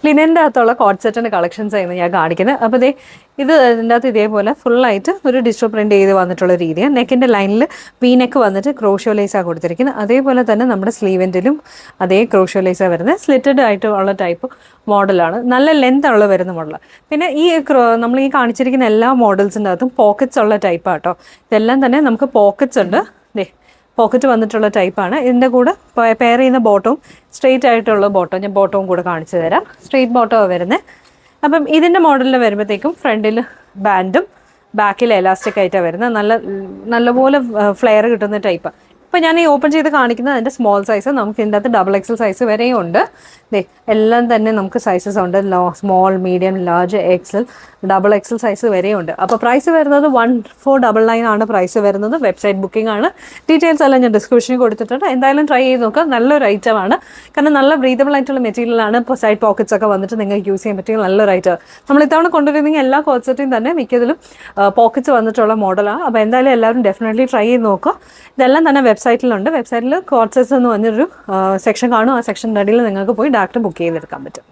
ലിനൻ്റെ അകത്തുള്ള കോഡ് സെറ്റിൻ്റെ കളക്ഷൻസ് ആയിരുന്നു ഞാൻ കാണിക്കുന്നത്. അപ്പോൾ ഇത് ഇതിൻ്റെ അകത്ത് ഇതേപോലെ ഫുള്ളായിട്ട് ഒരു ഡിജിറ്റൽ പ്രിൻറ്റ് ചെയ്ത് വന്നിട്ടുള്ള രീതിയാണ്. നെക്കിൻ്റെ ലൈനിൽ വി നെക്ക് വന്നിട്ട് ക്രോഷ്യോ ലേസാണ് കൊടുത്തിരിക്കുന്നത്. അതേപോലെ തന്നെ നമ്മുടെ സ്ലീവെൻറ്റിലും അതേ ക്രോഷ്യോ ലേസാണ് വരുന്നത്. സ്ലിറ്റഡ് ആയിട്ടുള്ള ടൈപ്പ് മോഡലാണ്, നല്ല ലെന്ത് ഉള്ള വരുന്ന മോഡലാണ്. പിന്നെ നമ്മൾ ഈ കാണിച്ചിരിക്കുന്ന എല്ലാ മോഡൽസിൻ്റെ അകത്തും പോക്കറ്റ്സ് ഉള്ള ടൈപ്പാണ് കേട്ടോ. ഇതെല്ലാം തന്നെ നമുക്ക് പോക്കറ്റ്സ് ഉണ്ട്. പോക്കറ്റ് വന്നിട്ടുള്ള ടൈപ്പാണ്. ഇതിൻ്റെ കൂടെ പെയർ ചെയ്യുന്ന ബോട്ടവും സ്ട്രെയിറ്റ് ആയിട്ടുള്ള ബോട്ടം, ഞാൻ ബോട്ടവും കൂടെ കാണിച്ചു തരാം. സ്ട്രെയിറ്റ് ബോട്ടമാണ് വരുന്നത്. അപ്പം ഇതിൻ്റെ മോഡലിൽ വരുമ്പോഴത്തേക്കും ഫ്രണ്ടിൽ ബാൻഡും ബാക്കിൽ എലാസ്റ്റിക് ആയിട്ടാണ് വരുന്നത്. നല്ലപോലെ ഫ്ലെയർ കിട്ടുന്ന ടൈപ്പ്. ഇപ്പോൾ ഞാൻ ഈ ഓപ്പൺ ചെയ്ത് കാണിക്കുന്നത് അതിൻ്റെ സ്മോൾ സൈസ്. നമുക്ക് ഇതിൻ്റെ അകത്ത് ഡബിൾ എക്സൽ സൈസ് വരെയും ഉണ്ട്. എല്ലാം തന്നെ നമുക്ക് സൈസസ് ഉണ്ട്. Small, medium, large, XL, double XL size വരെയും ഉണ്ട്. അപ്പോൾ പ്രൈസ് വരുന്നത് 1499 ആണ് പ്രൈസ് വരുന്നത്. വെബ്സൈറ്റ് ബുക്കിംഗ് ആണ്. ഡീറ്റെയിൽസ് എല്ലാം ഞാൻ ഡിസ്ക്രിപ്ഷനിൽ കൊടുത്തിട്ടുണ്ട്. എന്തായാലും ട്രൈ ചെയ്ത് നോക്കുക. നല്ലൊരു ഐറ്റമാണ്. കാരണം നല്ല ബ്രീതബിൾ ആയിട്ടുള്ള മെറ്റീരിയലാണ്. ഇപ്പോൾ സൈഡ് പോക്കറ്റ്സ് ഒക്കെ വന്നിട്ട് നിങ്ങൾക്ക് യൂസ് ചെയ്യാൻ പറ്റിയ നല്ലൊരു ഐറ്റം. നമ്മൾ ഇത്തവണ കൊണ്ടുവരുന്നെങ്കിൽ എല്ലാ കോൺസെപ്റ്റും തന്നെ മിക്കതിലും പോക്കറ്റ്സ് വന്നിട്ടുള്ള മോഡലാണ്. അപ്പോൾ എന്തായാലും എല്ലാവരും ഡെഫിനറ്റ്ലി ട്രൈ ചെയ്ത് നോക്കുക. ഇതെല്ലാം തന്നെ വെബ്സൈറ്റിലുണ്ട്. വെബ്സൈറ്റിൽ കോഡ് സെറ്റ്സ് എന്ന് പറഞ്ഞൊരു സെക്ഷൻ കാണും. ആ സെക്ഷൻ്റെ അടിയിൽ നിങ്ങൾക്ക് പോയി ഡയറക്റ്റ് ബുക്ക് ചെയ്തെടുക്കാൻ പറ്റും.